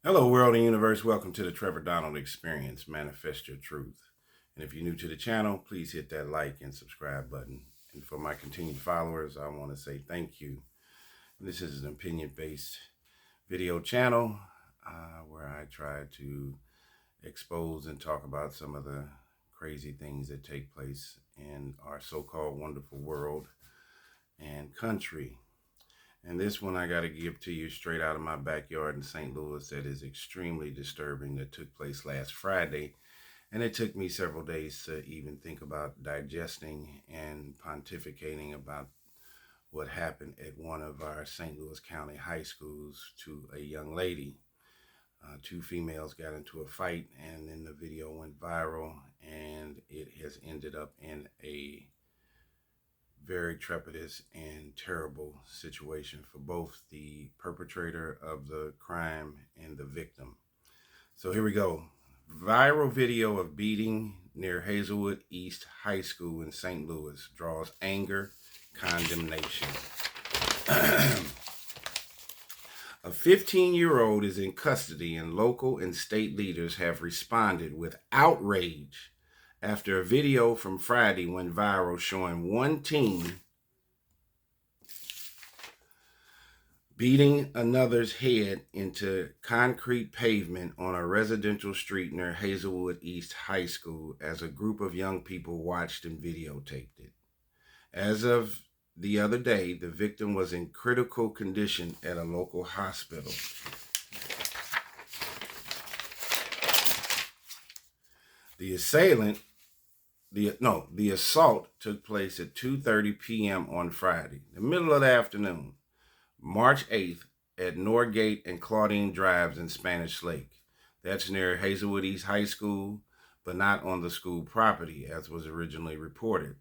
Hello, world and universe. Welcome to the Trevor Donald Experience. Manifest your truth. And if you're new to the channel, please hit that like and subscribe button. And for my continued followers, I want to say thank you. This is an opinion-based video channel where I try to expose and talk about some of the crazy things that take place in our so-called wonderful world and country. And this one I got to give to you straight out of my backyard in St. Louis that is extremely disturbing, that took place last Friday. And it took me several days to even think about digesting and pontificating about what happened at one of our St. Louis County high schools to a young lady. Two females got into a fight, and then the video went viral, and it has ended up in a very trepidous and terrible situation for both the perpetrator of the crime and the victim. So here we go. Viral video of beating near Hazelwood East High School in St. Louis draws anger, condemnation. A 15-year-old is in custody, and local and state leaders have responded with outrage after a video from Friday went viral showing one teen beating another's head into concrete pavement on a residential street near Hazelwood East High School as a group of young people watched and videotaped it. As of the other day, the victim was in critical condition at a local hospital. The assault took place at 2:30 p.m. on Friday, the middle of the afternoon, March 8th, at Norgate and Claudine Drives in Spanish Lake. That's near Hazelwood East High School, but not on the school property, as was originally reported.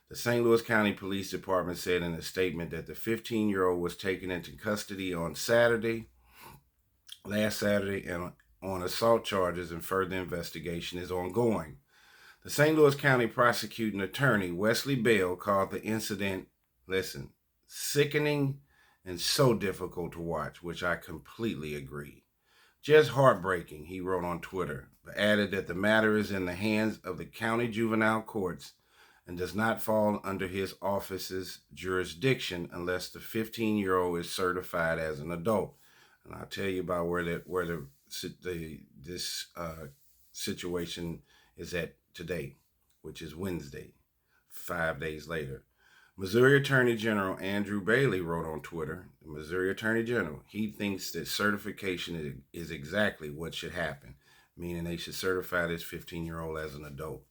The St. Louis County Police Department said in a statement that the 15-year-old was taken into custody on last Saturday, and on assault charges, and further investigation is ongoing. The St. Louis County prosecuting attorney, Wesley Bell, called the incident, sickening and so difficult to watch, which I completely agree. Just heartbreaking, he wrote on Twitter, but added that the matter is in the hands of the county juvenile courts and does not fall under his office's jurisdiction unless the 15-year-old is certified as an adult. And I'll tell you about where this situation is at today, which is Wednesday, 5 days later. Missouri Attorney General Andrew Bailey wrote on Twitter, the Missouri Attorney General, he thinks that certification is exactly what should happen, meaning they should certify this 15-year-old as an adult.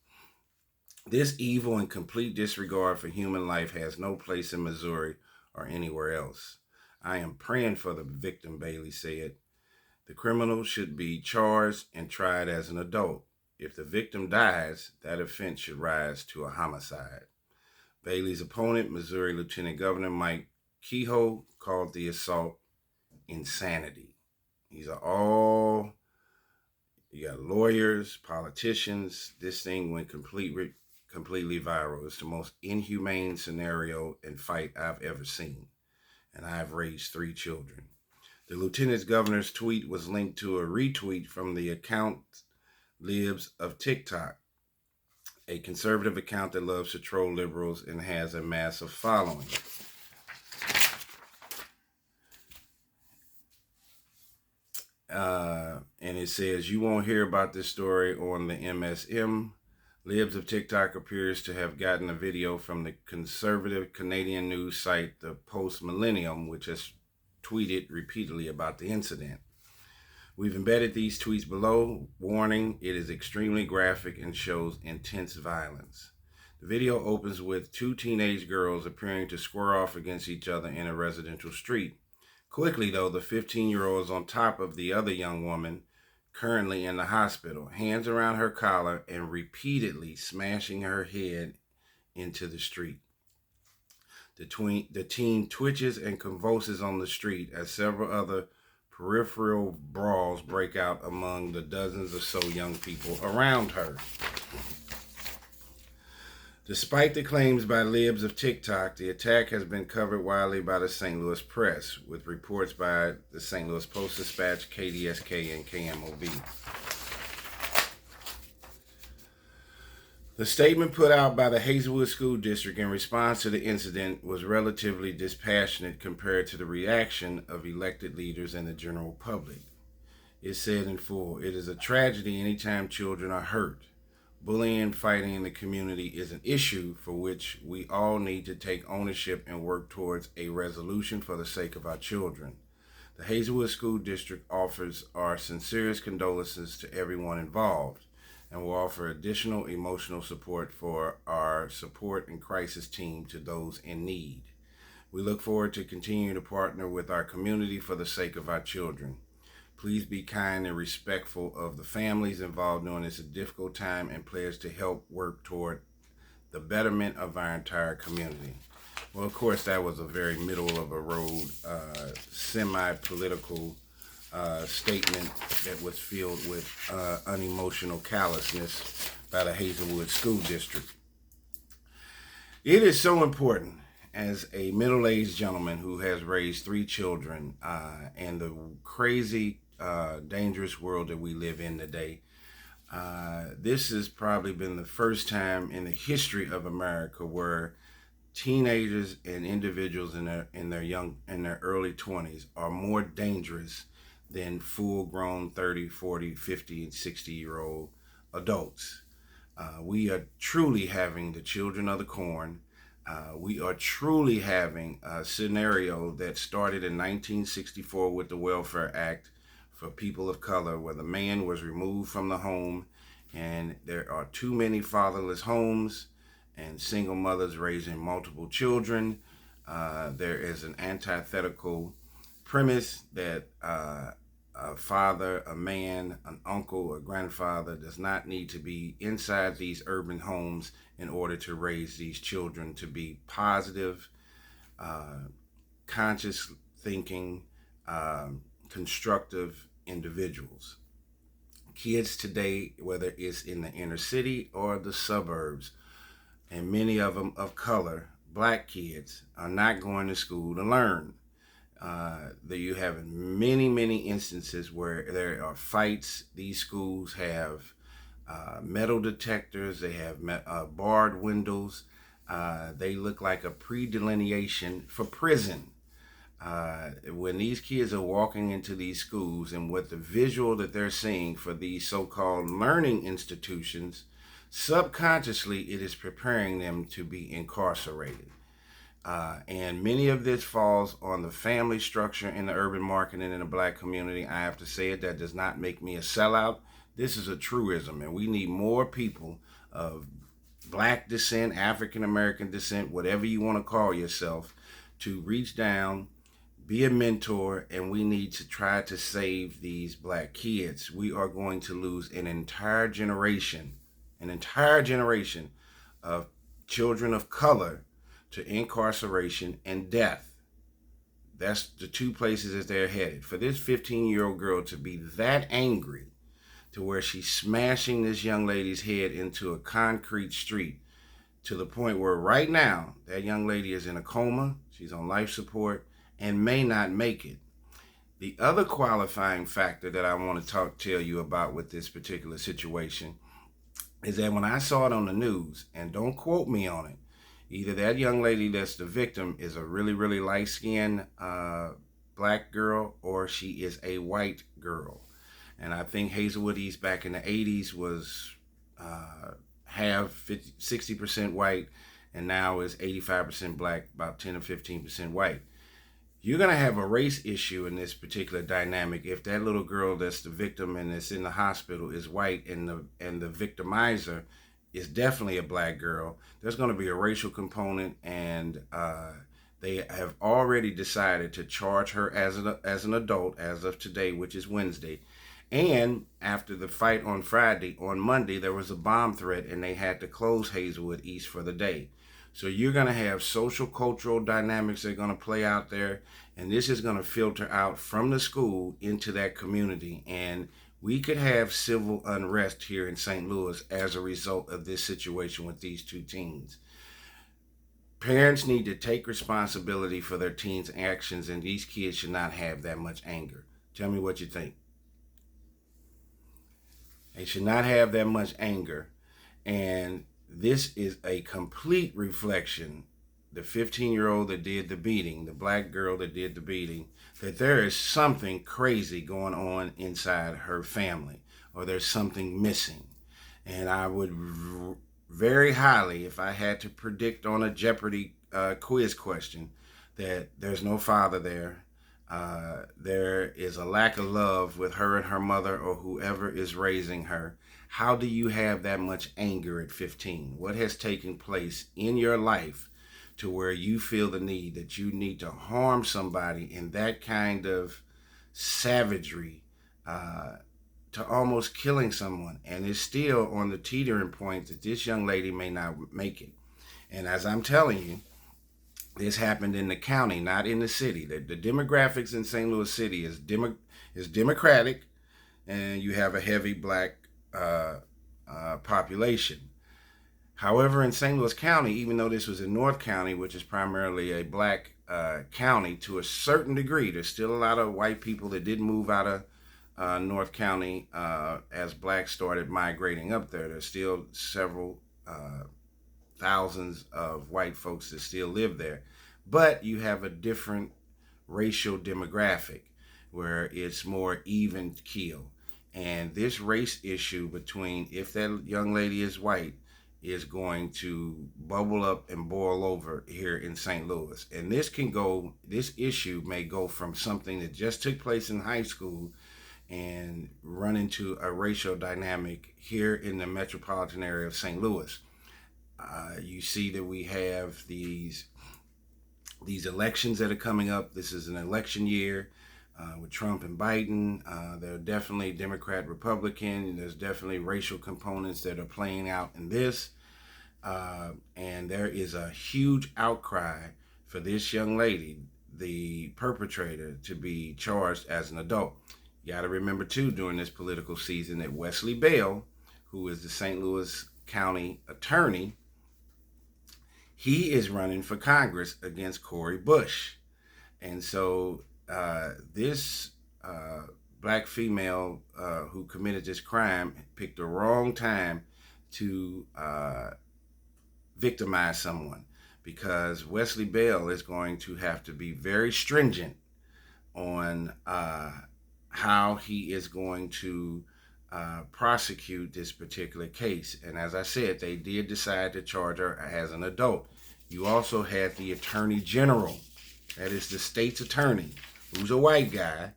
This evil and complete disregard for human life has no place in Missouri or anywhere else. I am praying for the victim, Bailey said. The criminal should be charged and tried as an adult. If the victim dies, that offense should rise to a homicide. Bailey's opponent, Missouri Lieutenant Governor Mike Kehoe, called the assault insanity. You got lawyers, politicians. This thing went completely viral. It's the most inhumane scenario and fight I've ever seen. And I've raised 3 children. The Lieutenant Governor's tweet was linked to a retweet from the account Libs of TikTok, a conservative account that loves to troll liberals and has a massive following. And it says, you won't hear about this story on the MSM. Libs of TikTok appears to have gotten a video from the conservative Canadian news site, the Post Millennium, which has tweeted repeatedly about the incident. We've embedded these tweets below. Warning, it is extremely graphic and shows intense violence. The video opens with 2 teenage girls appearing to square off against each other in a residential street. Quickly, though, the 15-year-old is on top of the other young woman, currently in the hospital, hands around her collar and repeatedly smashing her head into the street. The teen twitches and convulses on the street as several other peripheral brawls break out among the dozens or so young people around her. Despite the claims by libs of TikTok, the attack has been covered widely by the St. Louis press, with reports by the St. Louis Post-Dispatch, KDSK, and KMOV. The statement put out by the Hazelwood School District in response to the incident was relatively dispassionate compared to the reaction of elected leaders and the general public. It said in full, "It is a tragedy anytime children are hurt. Bullying and fighting in the community is an issue for which we all need to take ownership and work towards a resolution for the sake of our children. The Hazelwood School District offers our sincerest condolences to everyone involved and will offer additional emotional support for our support and crisis team to those in need. We look forward to continuing to partner with our community for the sake of our children. Please be kind and respectful of the families involved during this difficult time and pledge to help work toward the betterment of our entire community." Well, of course, that was a very middle of a road, semi-political statement that was filled with unemotional callousness by the Hazelwood School District. It is so important as a middle-aged gentleman who has raised 3 children and the crazy dangerous world that we live in today. This has probably been the first time in the history of America where teenagers and individuals in their early 20s are more dangerous than full-grown 30, 40, 50, and 60-year-old adults. We are truly having the children of the corn. We are truly having a scenario that started in 1964 with the Welfare Act for people of color, where the man was removed from the home, and there are too many fatherless homes and single mothers raising multiple children. There is an antithetical premise that a father, a man, an uncle, or grandfather does not need to be inside these urban homes in order to raise these children to be positive, conscious thinking, constructive individuals. Kids today, whether it's in the inner city or the suburbs, and many of them of color, black kids, are not going to school to learn. You have many instances where there are fights. These schools have metal detectors. They have barred windows. They look like a pre-delineation for prison. When these kids are walking into these schools and what the visual that they're seeing for these so-called learning institutions, subconsciously it is preparing them to be incarcerated. And many of this falls on the family structure in the urban market and in the black community. I have to say it, that does not make me a sellout. This is a truism, and we need more people of black descent, African American descent, whatever you want to call yourself, to reach down, be a mentor, and we need to try to save these black kids. We are going to lose an entire generation of children of color to incarceration and death. That's the 2 places that they're headed. For this 15-year-old girl to be that angry to where she's smashing this young lady's head into a concrete street, to the point where right now that young lady is in a coma, she's on life support, and may not make it. The other qualifying factor that I want to tell you about with this particular situation is that when I saw it on the news, and don't quote me on it, either that young lady that's the victim is a really light-skinned black girl, or she is a white girl. And I think Hazelwood East back in the 80s was have 60% white, and now is 85% black, about 10 or 15% white. You're going to have a race issue in this particular dynamic if that little girl that's the victim and that's in the hospital is white, and the victimizer is definitely a black girl. There's going to be a racial component, and they have already decided to charge her as an adult as of today, which is Wednesday. And after the fight on Friday, on Monday, there was a bomb threat, and they had to close Hazelwood East for the day. So you're going to have social cultural dynamics that are going to play out there. And this is going to filter out from the school into that community. And we could have civil unrest here in St. Louis as a result of this situation with these two teens. Parents need to take responsibility for their teens' actions, and these kids should not have that much anger. Tell me what you think. They should not have that much anger. And this is a complete reflection, the 15-year-old that did the beating, the black girl that did the beating, that there is something crazy going on inside her family, or there's something missing. And I would very highly, if I had to predict on a Jeopardy quiz question, that there's no father there. There is a lack of love with her and her mother or whoever is raising her. How do you have that much anger at 15? What has taken place in your life to where you feel the need that you need to harm somebody in that kind of savagery, to almost killing someone? And it's still on the teetering point that this young lady may not make it. And as I'm telling you, this happened in the county, not in the city. The demographics in St. Louis City is Democratic, and you have a heavy black population. However, in St. Louis County, even though this was in North County, which is primarily a black county, to a certain degree, there's still a lot of white people that didn't move out of North County as blacks started migrating up there. There's still several thousands of white folks that still live there. But you have a different racial demographic where it's more even keel. And this race issue between, if that young lady is white, is going to bubble up and boil over here in St. Louis. And this issue may go from something that just took place in high school and run into a racial dynamic here in the metropolitan area of St. Louis. You see that we have these elections that are coming up. This is an election year with Trump and Biden. There are definitely Democrat, Republican. There's definitely racial components that are playing out in this. And there is a huge outcry for this young lady, the perpetrator, to be charged as an adult. You got to remember, too, during this political season that Wesley Bell, who is the St. Louis County attorney, he is running for Congress against Cori Bush. And so this black female who committed this crime picked the wrong time to victimize someone, because Wesley Bell is going to have to be very stringent on how he is going to prosecute this particular case. And as I said, they did decide to charge her as an adult. You also had the Attorney General, that is the state's attorney, who's a white guy,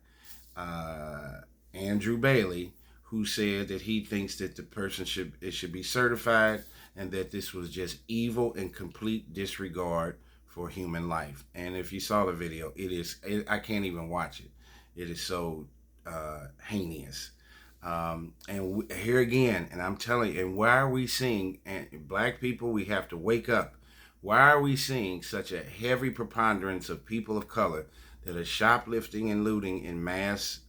Andrew Bailey, who said that he thinks that the person should be certified, and that this was just evil and complete disregard for human life. And if you saw the video, I can't even watch it. It is so heinous. And here again, and I'm telling you, and why are we seeing, and black people, we have to wake up. Why are we seeing such a heavy preponderance of people of color that are shoplifting and looting in mass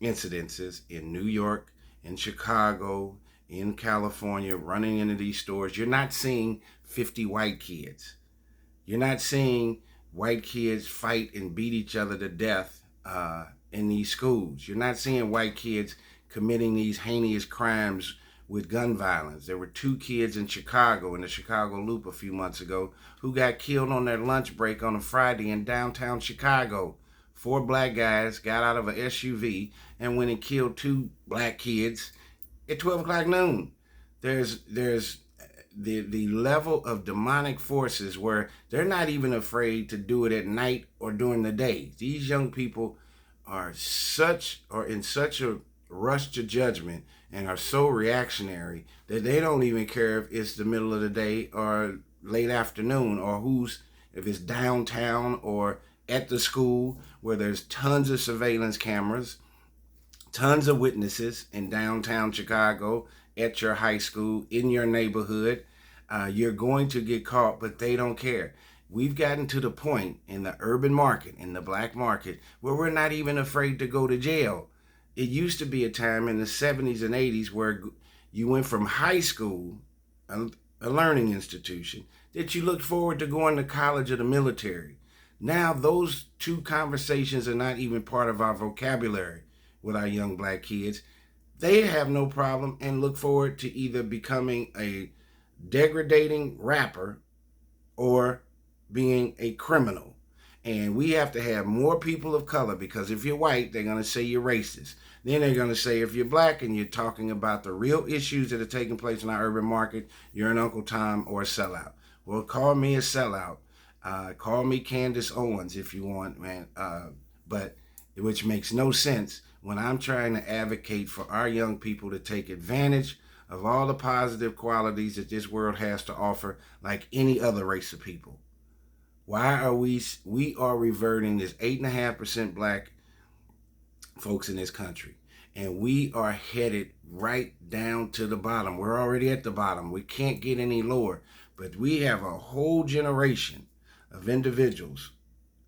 incidences in New York, in Chicago, in California, running into these stores? You're not seeing 50 white kids. You're not seeing white kids fight and beat each other to death in these schools. You're not seeing white kids committing these heinous crimes with gun violence. There were 2 kids in Chicago, in the Chicago Loop a few months ago, who got killed on their lunch break on a Friday in downtown Chicago. 4 black guys got out of an SUV and went and killed 2 black kids at 12 o'clock noon. There's the level of demonic forces where they're not even afraid to do it at night or during the day. These young people are in such a rush to judgment and are so reactionary that they don't even care if it's the middle of the day or late afternoon, or if it's downtown or at the school where there's tons of surveillance cameras, tons of witnesses in downtown Chicago, at your high school, in your neighborhood. You're going to get caught, but they don't care. we've gotten to the point in the urban market, in the black market, where we're not even afraid to go to jail. It used to be a time in the 70s and 80s where you went from high school, a learning institution, that you looked forward to going to college or the military. Now those two conversations are not even part of our vocabulary with our young black kids. They have no problem and look forward to either becoming a degrading rapper or being a criminal. And we have to have more people of color, because if you're white, they're going to say you're racist. Then they're going to say if you're black and you're talking about the real issues that are taking place in our urban market, you're an Uncle Tom or a sellout. Well, call me a sellout. Call me Candace Owens if you want, man. But which makes no sense when I'm trying to advocate for our young people to take advantage of all the positive qualities that this world has to offer, like any other race of people. Why are we are reverting this 8.5% black folks in this country, and we are headed right down to the bottom. We're already at the bottom. We can't get any lower, but we have a whole generation of individuals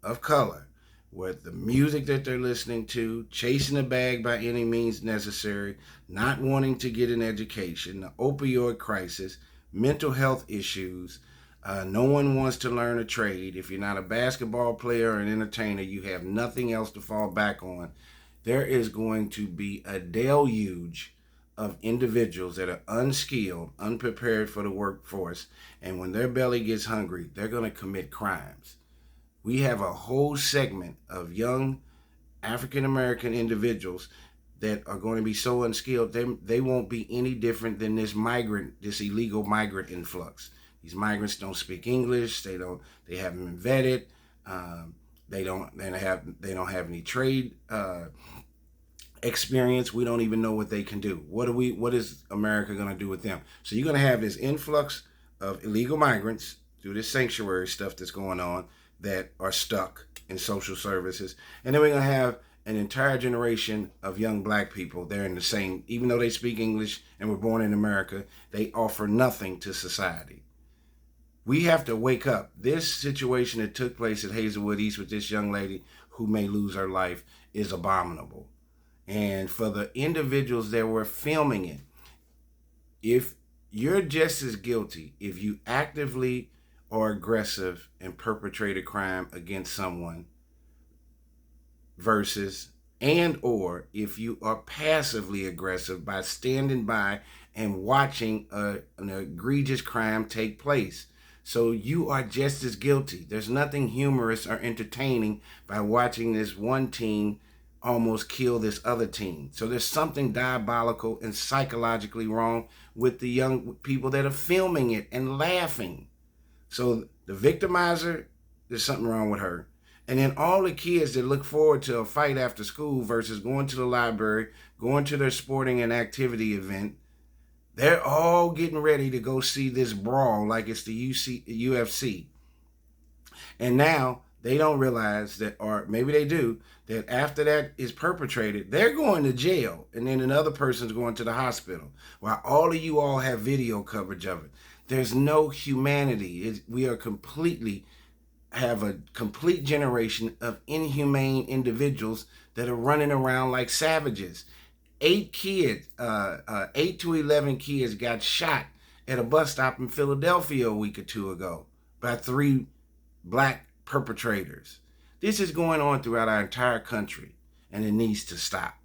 of color with the music that they're listening to, chasing a bag by any means necessary, not wanting to get an education, the opioid crisis, mental health issues. No one wants to learn a trade. If you're not a basketball player or an entertainer, you have nothing else to fall back on. There is going to be a deluge of individuals that are unskilled, unprepared for the workforce, and when their belly gets hungry, they're going to commit crimes. We have a whole segment of young African American individuals that are going to be so unskilled, they won't be any different than this illegal migrant influx. These migrants don't speak English. They haven't been vetted. They don't have any trade experience. We don't even know what they can do. What is America going to do with them? So you're going to have this influx of illegal migrants through this sanctuary stuff that's going on that are stuck in social services. And then we're going to have an entire generation of young black people. They're in the same, even though they speak English and were born in America, they offer nothing to society. We have to wake up. This situation that took place at Hazelwood East with this young lady who may lose her life is abominable. And for the individuals that were filming it, if you're just as guilty if you actively are aggressive and perpetrate a crime against someone versus or if you are passively aggressive by standing by and watching an egregious crime take place. So you are just as guilty. There's nothing humorous or entertaining by watching this one teen almost kill this other teen. So there's something diabolical and psychologically wrong with the young people that are filming it and laughing. So the victimizer, there's something wrong with her. And then all the kids that look forward to a fight after school versus going to the library, going to their sporting and activity event, they're all getting ready to go see this brawl like it's the UFC. And now they don't realize that, or maybe they do, that after that is perpetrated, they're going to jail. And then another person's going to the hospital. While all of you all have video coverage of it. There's no humanity. We are have a complete generation of inhumane individuals that are running around like savages. 8 to 11 kids got shot at a bus stop in Philadelphia a week or two ago by 3 black perpetrators. This is going on throughout our entire country, and it needs to stop.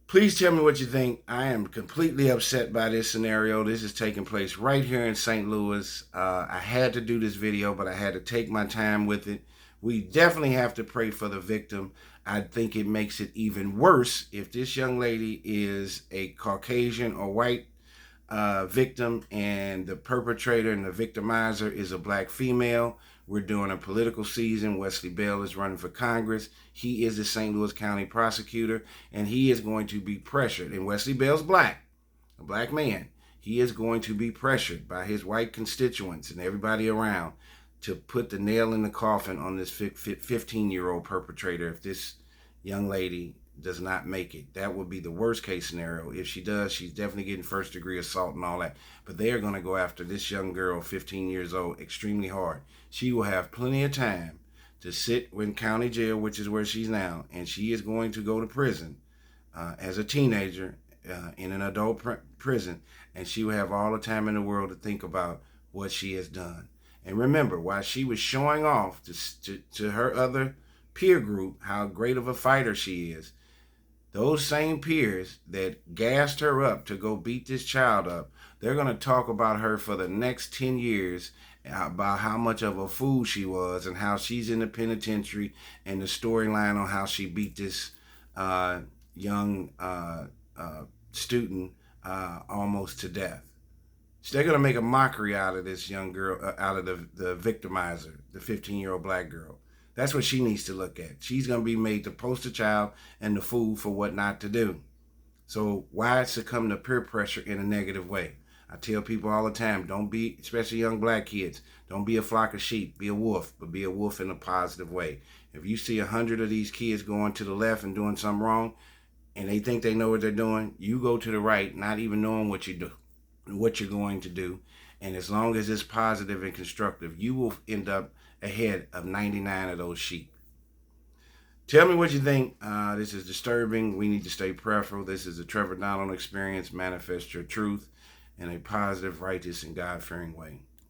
Please tell me what you think. I am completely upset by this scenario. This is taking place right here in St. Louis. I had to do this video, but I had to take my time with it. We definitely have to pray for the victim. I think it makes it even worse if this young lady is a Caucasian or white victim and the perpetrator and the victimizer is a black female. We're doing a political season. Wesley Bell is running for Congress. He is the St. Louis County prosecutor, and he is going to be pressured. And Wesley Bell's black, a black man. He is going to be pressured by his white constituents and everybody around to put the nail in the coffin on this 15-year-old perpetrator if this young lady does not make it. That would be the worst case scenario. If she does, she's definitely getting first degree assault and all that. But they are going to go after this young girl, 15 years old, extremely hard. She will have plenty of time to sit in county jail, which is where she's now, and she is going to go to prison as a teenager in an adult prison, and she will have all the time in the world to think about what she has done. And remember, while she was showing off to her other peer group how great of a fighter she is, those same peers that gassed her up to go beat this child up, they're going to talk about her for the next 10 years about how much of a fool she was and how she's in the penitentiary, and the storyline on how she beat this young student almost to death. So they're going to make a mockery out of this young girl, out of the victimizer, the 15-year-old black girl. That's what she needs to look at. She's going to be made the poster child and the fool for what not to do. So why succumb to peer pressure in a negative way? I tell people all the time, don't be, especially young black kids, don't be a flock of sheep. Be a wolf, but be a wolf in a positive way. If you see 100 of these kids going to the left and doing something wrong, and they think they know what they're doing, you go to the right, not even knowing what you do, what you're going to do. And as long as it's positive and constructive, you will end up ahead of 99 of those sheep. Tell me what you think. This is disturbing. We need to stay prayerful. This is the Trevor Donald Experience. Manifest your truth in a positive, righteous, and God-fearing way.